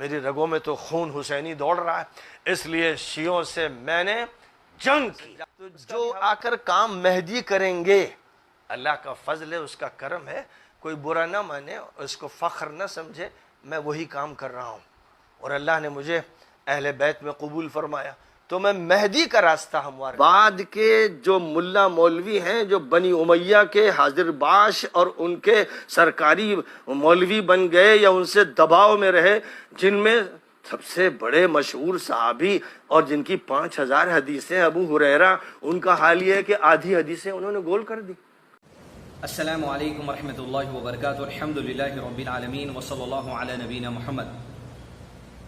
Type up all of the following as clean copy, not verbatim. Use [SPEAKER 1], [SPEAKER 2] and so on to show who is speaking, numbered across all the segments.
[SPEAKER 1] میری رگوں میں تو خون حسینی دوڑ رہا ہے، اس لیے شیعوں سے میں نے جنگ کی۔ جو آ کر کام مہدی کریں گے، اللہ کا فضل ہے، اس کا کرم ہے، کوئی برا نہ مانے، اس کو فخر نہ سمجھے، میں وہی کام کر رہا ہوں، اور اللہ نے مجھے اہل بیت میں قبول فرمایا، تو میں مہدی کا راستہ ہموار۔ بعد کے جو ملا مولوی ہیں، جو بنی امیہ کے حاضر باش اور ان کے سرکاری مولوی بن گئے یا ان سے دباؤ میں رہے، جن میں سب سے بڑے مشہور صحابی اور جن کی 5000 حدیثیں ابو ہریرہ، ان کا حال یہ ہے کہ آدھی حدیثیں انہوں نے گول کر دی۔
[SPEAKER 2] السلام علیکم ورحمۃ اللہ وبرکاتہ، الحمدللہ رب العالمین وصلی اللہ علی نبینا محمد۔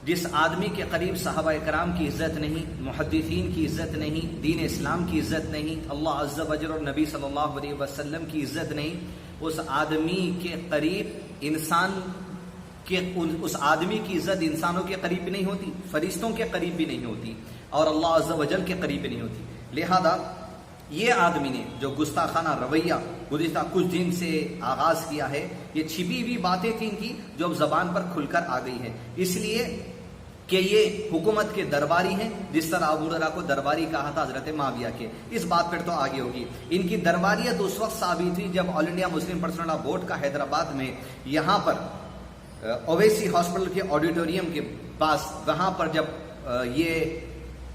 [SPEAKER 2] جس آدمی کے قریب صحابہ اکرام کی عزت نہیں، محدثین کی عزت نہیں، دین اسلام کی عزت نہیں، اللہ عز و جل اور نبی صلی اللہ علیہ وسلم کی عزت نہیں، اس آدمی کے قریب اس آدمی کی عزت انسانوں کے قریب بھی نہیں ہوتی، فرشتوں کے قریب بھی نہیں ہوتی، اور اللہ عز و جل کے قریب بھی نہیں ہوتی۔ لہذا یہ آدمی نے جو گستاخانہ رویہ گزشتہ کچھ دن سے آغاز کیا ہے، یہ چھپی ہوئی باتیں تھیں ان کی جو اب زبان پر کھل کر آ گئی ہے، اس لیے کہ یہ حکومت کے درباری ہیں، جس طرح ابو ہریرہ کو درباری کہا تھا حضرت معاویہ کے۔ اس بات پر تو آگے ہوگی۔ ان کی درباریت اس وقت ثابت ہوئی جب All India Muslim Personal Law Board کا حیدرآباد میں یہاں پر اویسی ہاسپٹل کے آڈیٹوریم کے پاس، وہاں پر جب یہ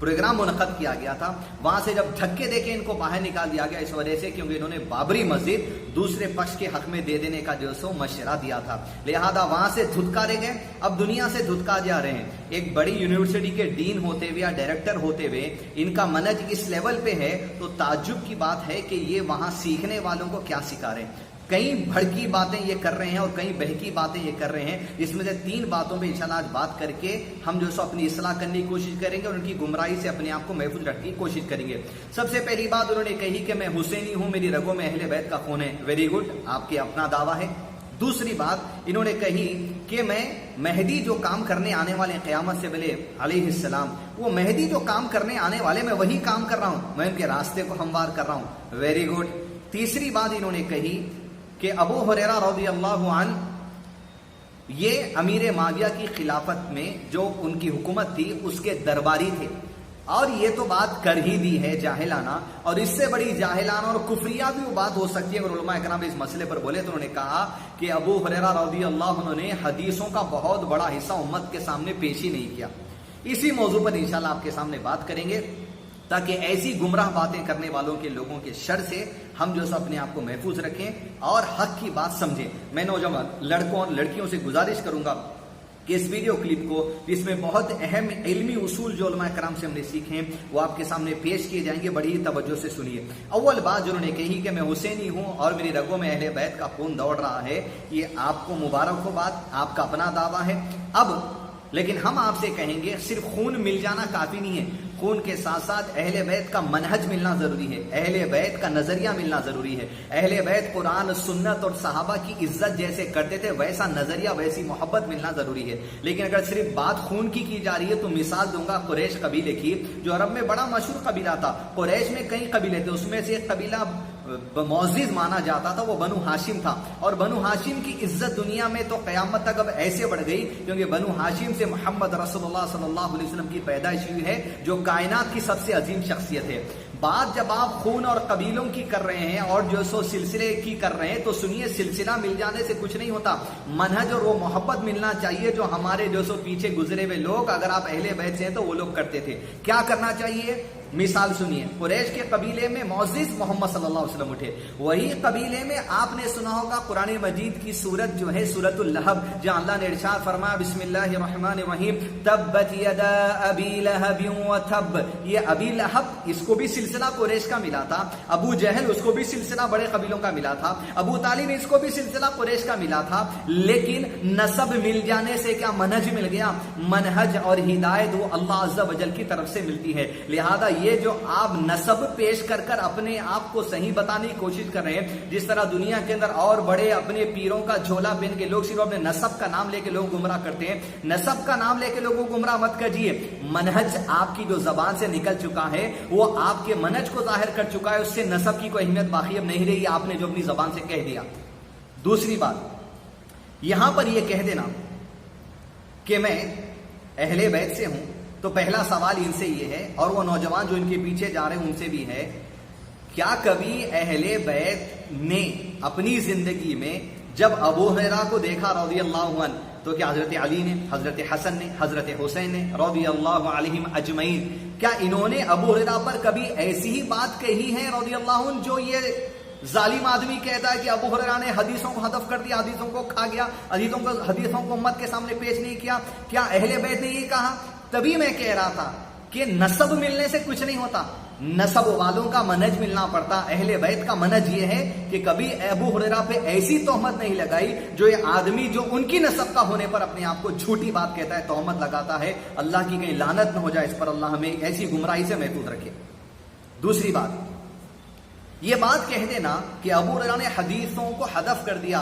[SPEAKER 2] پروگرام منعقد کیا گیا تھا، وہاں سے جب دھکے دے کے ان کو باہر نکال دیا گیا، اس وجہ سے کیونکہ انہوں نے بابری مسجد دوسرے پکش کے حق میں دے دینے کا جو سو مشورہ دیا تھا، لہذا وہاں سے دھتکارے گئے، اب دنیا سے دھتکا جا رہے ہیں۔ ایک بڑی یونیورسٹی کے ڈین ہوتے ہوئے یا ڈائریکٹر ہوتے ہوئے ان کا منہج اس لیول پہ ہے تو تعجب کی بات ہے کہ یہ وہاں سیکھنے والوں کو کیا سکھا رہے ہیں۔ کئی بھڑکی باتیں یہ کر رہے ہیں اور کئی بہکی باتیں یہ کر رہے ہیں، جس میں سے 3 باتوں پہ انشاءاللہ آج بات کر کے ہم جو سو اپنی اصلاح کرنے کی کوشش کریں گے اور ان کی گمراہی سے اپنے آپ کو محفوظ رکھنے کی کوشش کریں گے۔ سب سے پہلی بات انہوں نے کہی کہ میں حسینی ہوں، میری رگوں میں اہل بیت کا خون ہے۔ ویری گڈ، آپ کے اپنا دعویٰ ہے۔ دوسری بات انہوں نے کہی کہ میں مہدی جو کام کرنے آنے والے قیامت سے پہلے علیہ السلام، وہ مہدی جو کام کرنے آنے والے میں وہی کام کر رہا ہوں، میں ان کے راستے کو ہموار کر رہا ہوں۔ Very good. تیسری بات انہوں نے کہی کہ ابو ہریرہ رضی اللہ عنہ یہ امیر معاویہ کی خلافت میں جو ان کی حکومت تھی اس کے درباری تھے، اور یہ تو بات کر ہی دی ہے جاہلانہ، اور اس سے بڑی جاہلانہ اور کفریہ بھی وہ بات ہو سکتی ہے اگر علماء اکرام اس مسئلے پر بولے تو۔ انہوں نے کہا کہ ابو ہریرہ رضی اللہ عنہ نے حدیثوں کا بہت بڑا حصہ امت کے سامنے پیش ہی نہیں کیا۔ اسی موضوع پر انشاءاللہ آپ کے سامنے بات کریں گے تاکہ ایسی گمراہ باتیں کرنے والوں کے لوگوں کے شر سے ہم جو سو اپنے آپ کو محفوظ رکھیں اور حق کی بات سمجھیں۔ میں نوجوان لڑکوں اور لڑکیوں سے گزارش کروں گا کہ اس ویڈیو کلپ کو، اس میں بہت اہم علمی اصول جو علماء کرام سے ہم نے سیکھے ہیں وہ آپ کے سامنے پیش کیے جائیں گے، بڑی توجہ سے سنیے۔ اول بات جو انہوں نے کہی کہ میں حسینی ہوں اور میری رگوں میں اہل بیت کا خون دوڑ رہا ہے، یہ آپ کو مبارک ہو، بات آپ کا اپنا دعویٰ ہے۔ اب لیکن ہم آپ سے کہیں گے صرف خون مل جانا کافی نہیں ہے، خون کے ساتھ ساتھ اہل بیت کا منہج ملنا ضروری ہے، اہل بیت کا نظریہ ملنا ضروری ہے۔ اہل بیت قرآن، سنت اور صحابہ کی عزت جیسے کرتے تھے ویسا نظریہ، ویسی محبت ملنا ضروری ہے۔ لیکن اگر صرف بات خون کی جا رہی ہے تو مثال دوں گا قریش قبیلے کی، جو عرب میں بڑا مشہور قبیلہ تھا۔ قریش میں کئی قبیلے تھے، اس میں سے ایک قبیلہ معزز مانا جاتا تھا، وہ بنو ہاشم تھا، اور بنو ہاشم کی عزت دنیا میں تو قیامت تک اب ایسے بڑھ گئی کیونکہ بنو ہاشم سے محمد رسول اللہ صلی اللہ علیہ وسلم کی پیدائش ہوئی ہے، جو کائنات کی سب سے عظیم شخصیت ہے۔ بات جب آپ خون اور قبیلوں کی کر رہے ہیں اور جو سو سلسلے کی کر رہے ہیں تو سنیے، سلسلہ مل جانے سے کچھ نہیں ہوتا، منہج اور وہ محبت ملنا چاہیے جو ہمارے جو سو پیچھے گزرے ہوئے لوگ، اگر آپ اہل بیت سے ہیں تو وہ لوگ کرتے تھے۔ کیا کرنا چاہیے؟ مثال سنیے، قریش کے قبیلے میں معزز محمد صلی اللہ علیہ وسلم اٹھے، وہی قبیلے میں آپ نے سنا ہوگا قرآن مجید کی سورت جو ہے سورت اللہب، جہاں اللہ نے ارشاد فرمایا بسم اللہ الرحمن الرحیم تبت یدا ابی لہب وتب۔ یہ ابی لہب اس کو بھی سلسلہ قریش کا ملا تھا، ابو جہل اس کو بھی سلسلہ بڑے قبیلوں کا ملا تھا، ابو طالب اس کو بھی سلسلہ قریش کا ملا تھا، لیکن نسب مل جانے سے کیا منہج مل گیا؟ منہج اور ہدایت وہ اللہ عز و جل کی طرف سے ملتی ہے۔ لہذا یہ جو آپ نسب پیش کر کر اپنے آپ کو صحیح بتانے کی کوشش کر رہے ہیں، جس طرح دنیا کے اندر اور بڑے اپنے پیروں کا جھولا پہن کے لوگ صرف اپنے نسب کا نام لے کے لوگ گمراہ کرتے ہیں، نسب کا نام لے کے لوگوں کو گمراہ مت کیجیے۔ منہج آپ کی جو زبان سے نکل چکا ہے وہ آپ کے منہج کو ظاہر کر چکا ہے، اس سے نسب کی کوئی اہمیت باقی اب نہیں رہی، آپ نے جو اپنی زبان سے کہہ دیا۔ دوسری بات، یہاں پر یہ کہہ دینا کہ میں اہل بیت سے ہوں، تو پہلا سوال ان سے یہ ہے، اور وہ نوجوان جو ان کے پیچھے جا رہے ہیں ان سے بھی ہے، کیا کبھی اہل بیت نے اپنی زندگی میں جب ابو ہریرہ کو دیکھا رضی اللہ عنہ، تو کیا حضرت علی نے، حضرت حسن نے، حضرت حسین نے رضی اللہ عنہم اجمعین، کیا انہوں نے ابو ہریرہ پر کبھی ایسی ہی بات کہی ہے رضی اللہ عنہ جو یہ ظالم آدمی کہتا ہے کہ ابو ہریرہ نے حدیثوں کو حذف کر دیا، حدیثوں کو کھا گیا، حدیثوں کو امت کے سامنے پیش نہیں کیا؟ کیا اہل بیت نے یہ کہا؟ تبھی میں کہہ رہا تھا کہ نسب ملنے سے کچھ نہیں ہوتا، نسب والوں کا منہج ملنا پڑتا۔ اہل بیت کا منہج یہ ہے کہ کبھی ابو ہریرہ پہ ایسی تہمت نہیں لگائی جو یہ آدمی جو ان کی نسب کا ہونے پر اپنے آپ کو جھوٹی بات کہتا ہے، تہمت لگاتا ہے۔ اللہ کی کہیں لعنت نہ ہو جائے اس پر، اللہ ہمیں ایسی گمراہی سے محفوظ رکھے۔ دوسری بات، یہ بات کہہ دینا کہ ابو ہریرہ نے حدیثوں کو حذف کر دیا،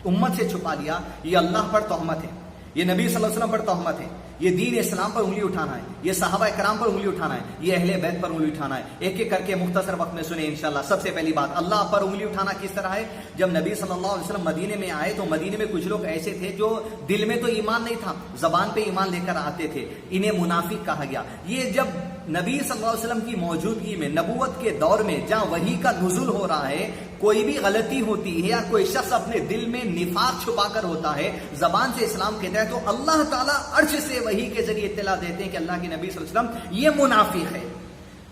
[SPEAKER 2] امت سے چھپا لیا، یہ اللہ پر تہمت ہے، یہ نبی صلی اللہ علیہ وسلم پر تہمت ہے، یہ دین اسلام پر انگلی اٹھانا ہے، یہ صحابہ کرام پر انگلی اٹھانا ہے، یہ اہل بیت پر انگلی اٹھانا ہے۔ ایک ایک کر کے مختصر وقت میں سنیں انشاءاللہ۔ سب سے پہلی بات، اللہ پر انگلی اٹھانا کس طرح ہے؟ جب نبی صلی اللہ علیہ وسلم مدینے میں آئے تو مدینے میں کچھ لوگ ایسے تھے جو دل میں تو ایمان نہیں تھا، زبان پہ ایمان لے کر آتے تھے، انہیں منافق کہا گیا۔ یہ جب نبی صلی اللہ علیہ وسلم کی موجودگی میں، نبوت کے دور میں جہاں وحی کا نزول ہو رہا ہے، کوئی بھی غلطی ہوتی ہے یا کوئی شخص اپنے دل میں نفاق چھپا کر ہوتا ہے، زبان سے اسلام کہتا ہے، تو اللہ تعالیٰ عرش سے وحی کے ذریعے اطلاع دیتے ہیں کہ اللہ کے نبی صلی اللہ علیہ وسلم یہ منافق ہے۔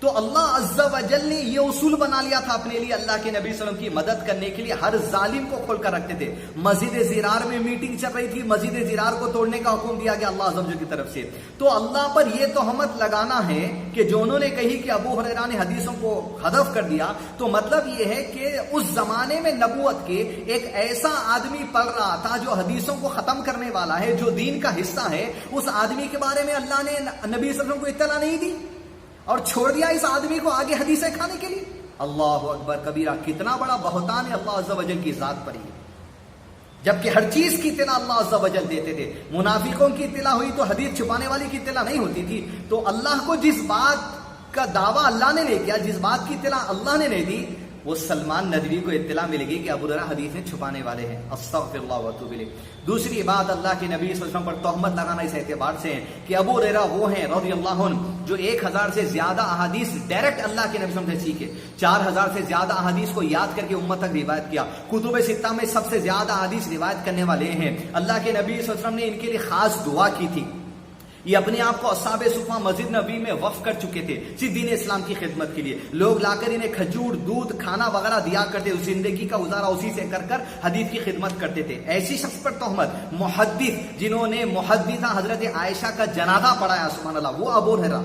[SPEAKER 2] تو اللہ عز و جل نے یہ اصول بنا لیا تھا اپنے لیے، اللہ کے نبی صلی اللہ علیہ وسلم کی مدد کرنے کے لیے ہر ظالم کو کھول کر رکھتے تھے۔ مسجد زرار میں میٹنگ چل رہی تھی، مسجد زرار کو توڑنے کا حکم دیا گیا اللہ عز و جل کی طرف سے۔ تو اللہ پر یہ تہمت لگانا ہے کہ جو انہوں نے کہی کہ ابو ہریرہ نے حدیثوں کو حذف کر دیا، تو مطلب یہ ہے کہ اس زمانے میں نبوت کے ایک ایسا آدمی پڑھ رہا تھا جو حدیثوں کو ختم کرنے والا ہے، جو دین کا حصہ ہے، اس آدمی کے بارے میں اللہ نے نبی صلی اللہ علیہ وسلم کو اطلاع نہیں دی اور چھوڑ دیا اس آدمی کو آگے حدیثیں کھانے کے لیے۔ اللہ اکبر کبیرہ، کتنا بڑا بہتان ہے اللہ عز و جل کی ذات پر یہ، جبکہ ہر چیز کی اطلاع اللہ عز و جل دیتے تھے۔ منافقوں کی اطلاع ہوئی تو حدیث چھپانے والی کی اطلاع نہیں ہوتی تھی۔ تو اللہ کو جس بات کا دعویٰ اللہ نے نہیں کیا، جس بات کی اطلاع اللہ نے نہیں دی، وہ سلمان ندوی کو اطلاع ملے گی کہ ابو ہریرہ حدیثیں چھپانے والے ہیں۔ استغفر اللہ و اتوب الیہ۔ دوسری بات، اللہ کے نبی صلی اللہ علیہ وسلم پر تہمت لگانا اس اعتبار سے ہے کہ ابو ہریرہ وہ ہیں رضی اللہ عنہ جو 1000 سے زیادہ احادیث ڈائریکٹ اللہ کے نبی صلی اللہ علیہ وسلم سے سیکھے، 4000 سے زیادہ احادیث کو یاد کر کے امت تک روایت کیا، کتب ستہ میں سب سے زیادہ احادیث روایت کرنے والے ہیں۔ اللہ کے نبی صلی اللہ علیہ وسلم نے ان کے لیے خاص دعا کی تھی۔ یہ اپنے آپ کو اصحاب صفہ مسجد نبی میں وقف کر چکے تھے صرف دین اسلام کی خدمت کے لیے۔ لوگ لا کر انہیں کھجور، دودھ، کھانا وغیرہ دیا کرتے، زندگی کا گزارا اسی سے کر کر حدیث کی خدمت کرتے تھے۔ ایسی شخص پر تہمت، محدث جنہوں نے محدثہ حضرت عائشہ کا جنازہ پڑھایا، سبحان اللہ، وہ ابو ہریرہ۔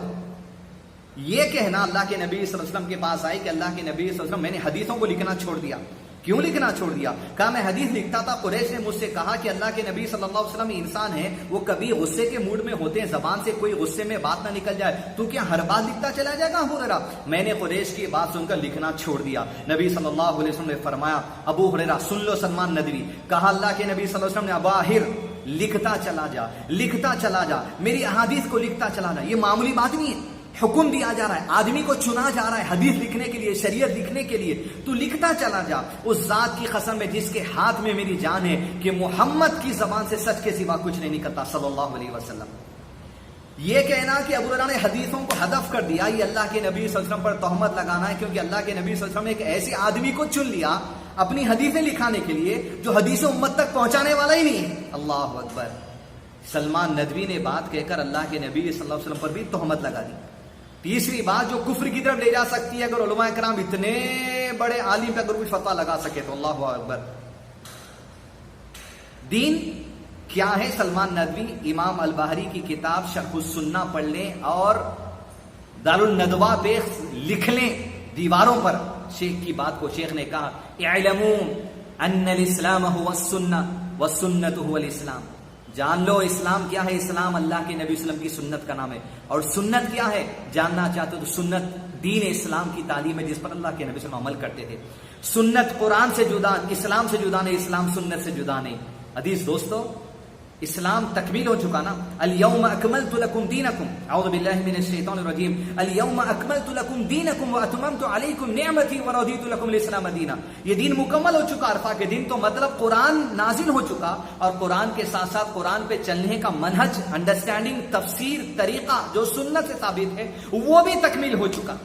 [SPEAKER 2] یہ کہنا اللہ کے نبی صلی اللہ علیہ وسلم کے پاس آئی کہ اللہ کے نبی صلی اللہ علیہ وسلم، میں نے حدیثوں کو لکھنا چھوڑ دیا۔ کیوں لکھنا چھوڑ دیا؟ کہا میں حدیث لکھتا تھا، قریش نے مجھ سے کہا کہ اللہ کے نبی صلی اللہ علیہ وسلم انسان ہے، وہ کبھی غصے کے موڈ میں ہوتے ہیں، زبان سے کوئی غصے میں بات نہ نکل جائے، تو کیا ہر بات لکھتا چلا جائے گا ابو ہریرہ؟ میں نے قریش کی بات سن کر لکھنا چھوڑ دیا۔ نبی صلی اللہ علیہ وسلم نے فرمایا ابو ہریرہ سن لو سلمان ندوی، کہا اللہ کے نبی صلی اللہ علیہ وسلم نے اباہر لکھتا چلا جا، لکھتا چلا جا، میری احادیث کو لکھتا چلا جا۔ یہ معمولی بات نہیں ہے، حکم دیا جا رہا ہے، آدمی کو چنا جا رہا ہے حدیث لکھنے کے لیے، شریعت لکھنے کے لیے، تو لکھتا چلا جا۔ اس ذات کی قسم ہے جس کے ہاتھ میں میری جان ہے کہ محمد کی زبان سے سچ کے سوا کچھ نہیں نکلتا صلی اللہ علیہ وسلم۔ یہ کہنا کہ ابو ہریرہ نے حدیثوں کو حذف کر دیا، یہ اللہ کے نبی صلی اللہ علیہ وسلم پر تہمت لگانا ہے، کیونکہ اللہ کے نبی صلی اللہ علیہ وسلم نے ایک ایسے آدمی کو چن لیا اپنی حدیثیں لکھانے کے لیے جو حدیثیں امت تک پہنچانے والا ہی نہیں ہے۔ اللہ اکبر۔ سلمان ندوی نے بات کہہ کر اللہ کے نبی صلی اللہ علیہ وسلم پر بھی تہمت لگا دی۔ تیسری بات جو کفر کی طرف لے جا سکتی ہے، اگر علماء کرام اتنے بڑے عالم پہ اگر کوئی فتویٰ لگا سکے تو اللہ اکبر۔ دین کیا ہے؟ سلمان ندوی امام البحری کی کتاب شرح السنہ پڑھ لیں اور دارالندوہ پہ لکھ لیں دیواروں پر شیخ کی بات کو۔ شیخ نے کہا اعلموا ان الاسلام هو السنہ والسنة هو الاسلام، جان لو اسلام کیا ہے، اسلام اللہ کے نبی صلی اللہ علیہ وسلم کی سنت کا نام ہے، اور سنت کیا ہے جاننا چاہتے تو سنت دین اسلام کی تعلیم ہے جس پر اللہ کے نبی صلی اللہ علیہ وسلم عمل کرتے تھے۔ سنت قرآن سے جدا، اسلام سے جدا نہیں، اسلام سنت سے جدا نہیں۔ حدیث دوستو، اسلام تکمیل ہو چکا نا. الیوم اکملت لکم دینکم، اعوذ باللہ من الشیطان الرجیم، الیوم اکملت لکم دینکم واتممت علیکم نعمتی ورضیت لکم الاسلام دینا. یہ دین مکمل ہو چکا عرفہ کے دن. تو مطلب قرآن نازل ہو چکا، اور قرآن کے ساتھ ساتھ قرآن پہ چلنے کا منہج، انڈرسٹینڈنگ، تفسیر، طریقہ جو سنت سے ثابت ہے وہ بھی تکمیل ہو چکا.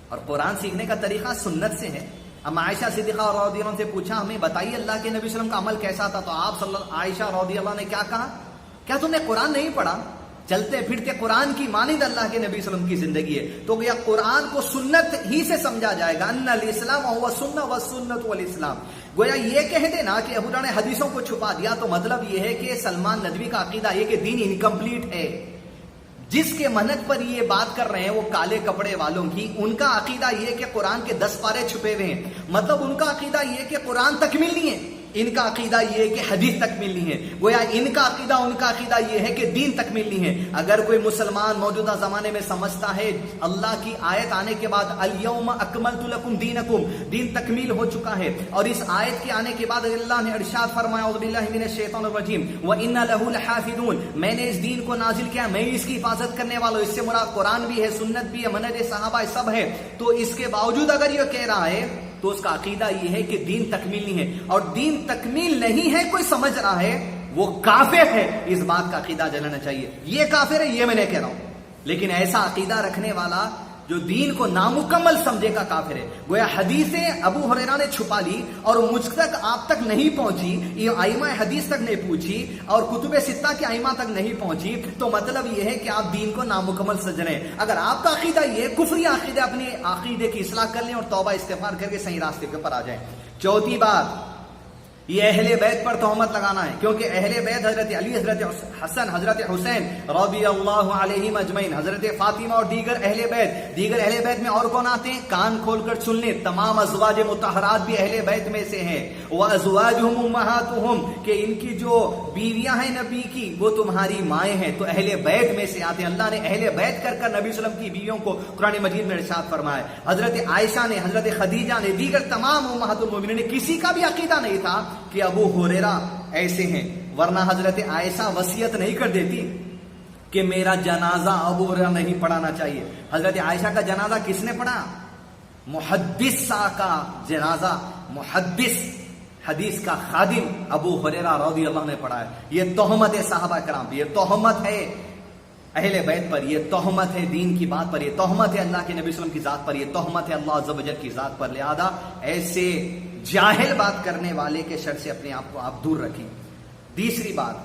[SPEAKER 2] اور قرآن سیکھنے کا طریقہ سنت سے ہے. اب عائشہ صدیقہ رضی اللہ عنہ سے پوچھا ہمیں بتائیے اللہ کے نبی صلی اللہ علیہ وسلم کا عمل کیسا تھا، تو آپ عائشہ رضی اللہ نے کیا کہا؟ کیا تم نے قرآن نہیں پڑھا؟ چلتے پھرتے قرآن کی مانند اللہ کے نبی صلی اللہ علیہ وسلم کی زندگی ہے. تو گویا قرآن کو سنت ہی سے سمجھا جائے گا. ان الاسلام هو السنہ والسنۃ والاسلام. گویا یہ کہہ دینا کہ ابو ہریرہ نے حدیثوں کو چھپا دیا تو مطلب یہ ہے کہ سلمان ندوی کا عقیدہ یہ کہ دین انکمپلیٹ ہے. جس کے منت پر یہ بات کر رہے ہیں وہ کالے کپڑے والوں کی، ان کا عقیدہ یہ کہ قرآن کے 10 پارے چھپے ہوئے ہیں. مطلب ان کا عقیدہ یہ کہ قرآن تکمیل نہیں ہے، ان کا عقیدہ یہ کہ حدیث تکمیل نہیں ہے. گویا ان کا عقیدہ یہ ہے کہ دین تکمیل نہیں ہے. اگر کوئی مسلمان موجودہ زمانے میں سمجھتا ہے اللہ کی آیت آنے کے بعد الیوم اکملت لکم دینکم، دین تکمیل ہو چکا ہے، اور اس آیت کے آنے کے بعد اللہ نے ارشاد فرمایا اعوذ باللہ من الشیطان الرجیم وَإِنَّ لَهُ لَحَافِظُونَ، میں نے اس دین کو نازل کیا، میں اس کی حفاظت کرنے والا ہوں. اس سے مراد قرآن بھی ہے، سنت بھی ہے، منہج صحابہ سب ہے. تو اس کے باوجود اگر یہ کہہ رہا ہے تو اس کا عقیدہ یہ ہے کہ دین تکمیل نہیں ہے. اور دین تکمیل نہیں ہے کوئی سمجھ رہا ہے وہ کافر ہے. اس بات کا عقیدہ جلانا چاہیے. یہ کافر ہے یہ میں نہیں کہہ رہا ہوں، لیکن ایسا عقیدہ رکھنے والا جو دین کو نامکمل سمجھے کا کافر ہے. گویا حدیثیں ابو ہریرہ نے چھپا لی اور مجھ تک آپ تک نہیں پہنچی، یہ ائمہ حدیث تک نہیں پہنچی اور کتب ستہ کے ائمہ تک نہیں پہنچی، تو مطلب یہ ہے کہ آپ دین کو نامکمل سمجھ رہے ہیں. اگر آپ کا عقیدہ یہ کفری عقیدہ، اپنے عقیدے کی اصلاح کر لیں اور توبہ استغفار کر کے صحیح راستے کے اوپر آ جائیں. چوتھی بات، یہ اہل بیت پر تہمت لگانا ہے، کیونکہ اہل بیت حضرت علی، حضرت حسن، حضرت حسین رضی اللہ علیہم اجمعین، حضرت فاطمہ اور دیگر اہل بیت میں اور کون آتے ہیں؟ کان کھول کر سن لیں، تمام ازواج مطہرات بھی اہل بیت میں سے ہیں. وازواجہم امہاتہم، کہ ان کی جو بیویاں ہیں نبی کی وہ تمہاری مائیں ہیں، تو اہل بیت میں سے آتے ہیں. اللہ نے اہل بیت کر کر نبی صلی اللہ علیہ وسلم کی بیویوں کو قرآن مجید میں ارشاد فرمایا. حضرت عائشہ نے، حضرت خدیجہ نے، دیگر تمام امہات المومنین نے، کسی کا بھی عقیدہ نہیں تھا کہ ابو ہریرہ ایسے ہیں، ورنہ حضرت عائشہ وصیت نہیں کر دیتی کہ میرا جنازہ ابو ہریرہ نہیں پڑھانا چاہیے. حضرت عائشہ کا جنازہ کس نے پڑھا؟ محدث کا جنازہ، محدث حدیث کا خادم ابو ہریرہ رضی اللہ عنہ نے پڑھا ہے. یہ تہمت ہے صحابہ کرام، یہ تہمت ہے اہل بیت پر، یہ تہمت ہے دین کی بات پر، یہ تہمت ہے اللہ کے نبی صلی اللہ علیہ وسلم کی ذات پر، یہ تہمت ہے اللہ عز و جل کی ذات پر. لہذا ایسے جاہل بات کرنے والے کے شر سے اپنے آپ کو آپ دور رکھیں. تیسری بات،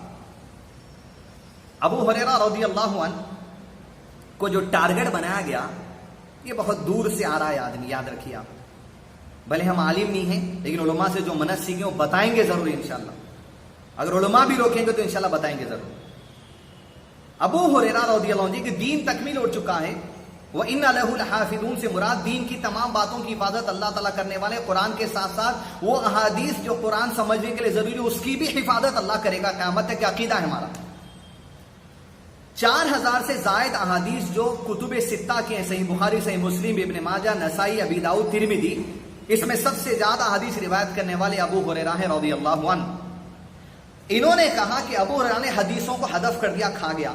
[SPEAKER 2] ابو ہریرہ رضی اللہ عنہ کو جو ٹارگٹ بنایا گیا یہ بہت دور سے آ رہا ہے آدمی، یاد رکھیے آپ. بھلے ہم عالم نہیں ہیں لیکن علماء سے جو منہج سیکھیں وہ بتائیں گے ضرور انشاءاللہ. اگر علماء بھی روکیں گے تو انشاءاللہ بتائیں گے ضرور. ابو ہریرہ رضی اللہ عنہ کہ دین تکمیل ہو چکا ہے، وَإِنَّ لَهُ لَحَافِظُونَ سے مراد دین کی تمام باتوں کی حفاظت اللہ تعالیٰ کرنے والے. قرآن کے ساتھ ساتھ وہ احادیث جو قرآن سمجھنے کے لیے ضروری ہے اس کی بھی حفاظت اللہ کرے گا قیامت تک. عقیدہ ہے ہمارا. 4000 سے زائد احادیث جو کتب ستہ کے ہیں، صحیح بخاری، صحیح مسلم، ابن ماجہ، نسائی، ابی داؤد، ترمذی، اس میں سب سے زیادہ حدیث روایت کرنے والے ابو ہریرہ ہیں رضی اللہ عنہ. انہوں نے کہا کہ ابو ہریرہ نے حدیثوں کو حذف کر دیا، کھا گیا.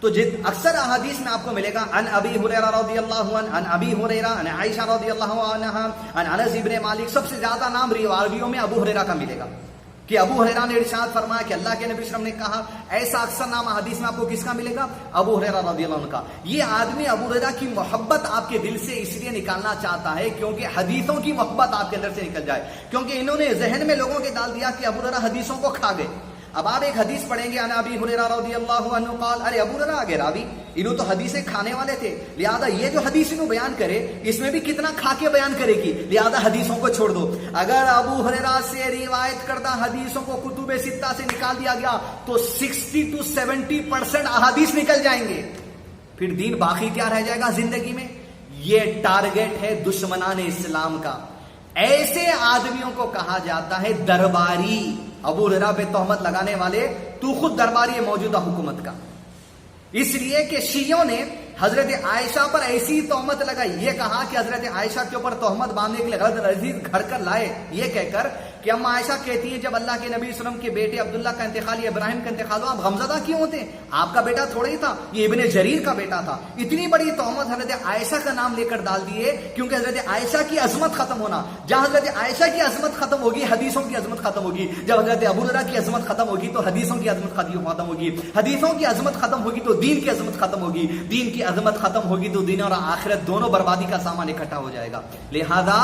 [SPEAKER 2] تو اکثر احادیث میں آپ کو ملے گا ان ابی ہریرہ رضی اللہ عنہ، ان ابی ہریرہ، ان عائشہ رضی اللہ عنہا، ان انس ابن مالک. سب سے زیادہ نام راویوں میں ابو ہریرہ کا ملے گا کہ ابو ہریرہ نے ارشاد فرمایا کہ اللہ کے نبی صلی اللہ علیہ وسلم نے کہا. ایسا اکثر نام حدیث میں آپ کو کس کا ملے گا؟ ابو ہریرہ رضی اللہ عنہ کا. یہ آدمی ابو ہریرہ کی محبت آپ کے دل سے اس لیے نکالنا چاہتا ہے کیونکہ حدیثوں کی محبت آپ کے اندر سے نکل جائے، کیونکہ انہوں نے ذہن میں لوگوں کے ڈال دیا کہ ابو ہریرہ حدیثوں کو کھا گئے. اب آپ ایک حدیث پڑھیں گے ان ابی ہریرہ رضی اللہ عنہ قال، ارے ابو ہریرہ آگے راوی، انہوں تو حدیثیں کھانے والے تھے، لہذا یہ جو حدیث انہوں بیان کرے اس میں بھی کتنا کھا کے بیان کرے گی، لہذا حدیثوں کو چھوڑ دو. اگر ابو ہریرہ سے روایت کردہ حدیثوں کو کتب ستہ سے نکال دیا گیا تو 60 to 70% احادیث نکل جائیں گے، پھر دین باقی کیا رہ جائے گا زندگی میں؟ یہ ٹارگٹ ہے دشمنان اسلام کا. ایسے آدمیوں کو کہا جاتا ہے درباری. ابو ہریرہ پہ تہمت لگانے والے، تو خود درباری ہے موجودہ حکومت کا. اس لیے کہ شیعوں نے حضرت عائشہ پر ایسی تہمت لگائی، یہ کہا کہ حضرت عائشہ کے اوپر تہمت باندھنے کے لیے غلط رزید گھڑ کر لائے، یہ کہہ کر کہ اما عائشہ کہتی ہیں جب اللہ کے نبی صلی اللہ علیہ وسلم کے بیٹے عبداللہ کا انتقال یا ابراہیم کا انتقال ہوا، آپ غمزدہ کیوں ہوتے ہیں؟ آپ کا بیٹا تھوڑا ہی تھا، یہ ابن جریر کا بیٹا تھا. اتنی بڑی تہمت حضرت عائشہ کا نام لے کر ڈال دیے کیونکہ حضرت عائشہ کی عظمت ختم ہونا. جہاں حضرت عائشہ کی عظمت ختم ہوگی حدیثوں کی عظمت ختم ہوگی. جب حضرت ابو ہریرہ کی عظمت ختم ہوگی تو حدیثوں کی عظمت ختم ہوگی. حدیثوں کی عظمت ختم ہوگی تو دین کی عظمت ختم ہوگی. دین کی عظمت ختم ہوگی تو دین اور آخرت دونوں بربادی کا سامان اکٹھا ہو جائے گا. لہذا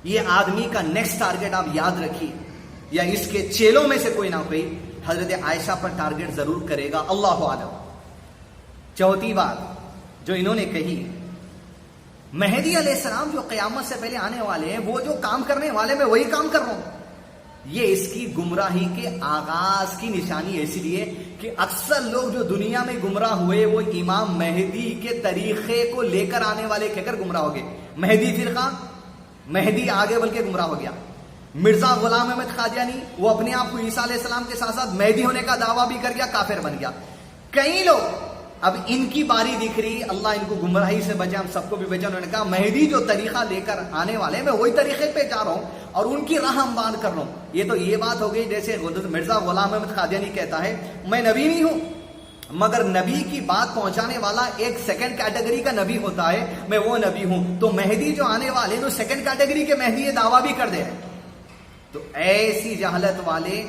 [SPEAKER 2] یہ آدمی کا نیکسٹ ٹارگٹ آپ یاد رکھیے، یا اس کے چیلوں میں سے کوئی نہ کوئی حضرت عائشہ پر ٹارگٹ ضرور کرے گا، اللہ عالم. چوتھی بات جو انہوں نے کہی، مہدی علیہ السلام جو قیامت سے پہلے آنے والے ہیں، وہ جو کام کرنے والے میں وہی کام کر رہا ہوں. یہ اس کی گمراہی کے آغاز کی نشانی ہے، اسی لیے کہ اکثر لوگ جو دنیا میں گمراہ ہوئے وہ امام مہدی کے طریقے کو لے کر آنے والے کہہ کر گمراہ ہو گئے. مہدی فرقہ، مہدی آگے بل کے گمراہ ہو گیا. مرزا غلام احمد قادیانی وہ اپنے آپ کو عیسیٰ علیہ السلام کے ساتھ ساتھ مہدی ہونے کا دعویٰ بھی کر گیا، کافر بن گیا. کئی لوگ اب ان کی باری دکھ رہی، اللہ ان کو گمراہی سے بچے، ہم سب کو بھی بچے. انہوں نے کہا مہدی جو طریقہ لے کر آنے والے میں وہی طریقے پہ جا رہا ہوں اور ان کی راہ ہموار کر رہا ہوں. یہ تو یہ بات ہو گئی جیسے مرزا غلام احمد قادیانی کہتا ہے میں نبی نہیں ہوں، مگر نبی کی بات پہنچانے والا ایک سیکنڈ کیٹیگری کا نبی ہوتا ہے، میں وہ نبی ہوں. تو مہدی جو آنے والے ہیں تو سیکنڈ کیٹیگری کے مہدی یہ دعویٰ بھی کر دے رہے. تو ایسی جہالت والے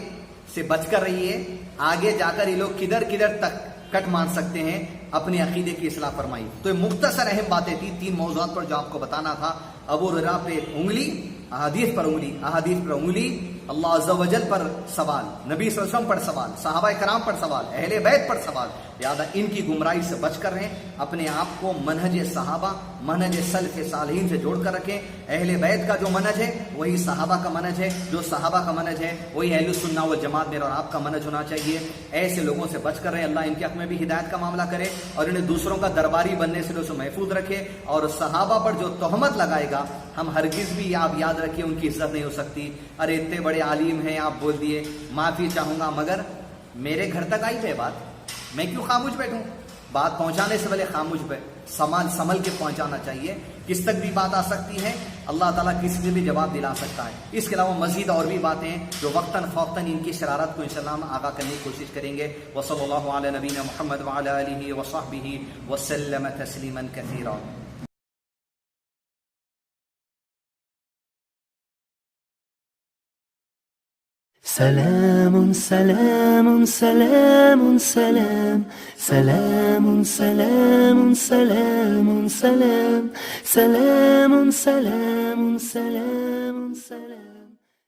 [SPEAKER 2] سے بچ کر رہیے. آگے جا کر یہ لوگ کدھر کدھر تک کٹ مان سکتے ہیں. اپنے عقیدے کی اصلاح فرمائی. تو یہ مختصر اہم باتیں تھی، 3 موضوعات پر جو آپ کو بتانا تھا. ابو ہریرہ پہ انگلی، احادیث پر انگلی، احادیث پر انگلی، اللہ عز و جل پر سوال، نبی صلی اللہ علیہ وسلم پر سوال، صحابہ کرام پر سوال، اہل بیت پر سوال. لہٰذا ان کی گمراہی سے بچ کر رہیں، اپنے آپ کو منہج صحابہ، منہج سلف صالحین سے جوڑ کر رکھیں. اہل بیت کا جو منہج ہے وہی صحابہ کا منہج ہے، جو صحابہ کا منہج ہے وہی اہل السنہ والجماعت میرا اور آپ کا منہج ہونا چاہیے. ایسے لوگوں سے بچ کر رہیں. اللہ ان کے حق میں بھی ہدایت کا معاملہ کرے اور انہیں دوسروں کا درباری بننے سے اسے محفوظ رکھے. اور صحابہ پر جو تہمت لگائے گا ہم ہرگز بھی آپ یاد رکھیے ان کی عزت نہیں ہو سکتی. ارے اتنے بڑے عالم ہیں آپ بول دیے، معافی چاہوں گا، مگر میرے گھر تک آئی ہے بات، میں کیوں خاموش بیٹھوں؟ بات پہنچانے سے پہلے خاموش سنبھل کے پہنچانا چاہیے. کس تک بھی بات آ سکتی ہے، اللہ تعالیٰ کسی سے بھی جواب دلا سکتا ہے. اس کے علاوہ مزید اور بھی باتیں ہیں جو وقتاً فوقتاً ان کی شرارت کو انشاءاللہ ہم آگاہ کرنے کی کوشش کریں گے. وصلی اللہ علی نبینا محمد وعلی آلہ وصحبہ وسلم تسلیما کثیرا.
[SPEAKER 3] سلام سلام سلام سلام سلام سلام سلام سلام سلام سلام سلام سلام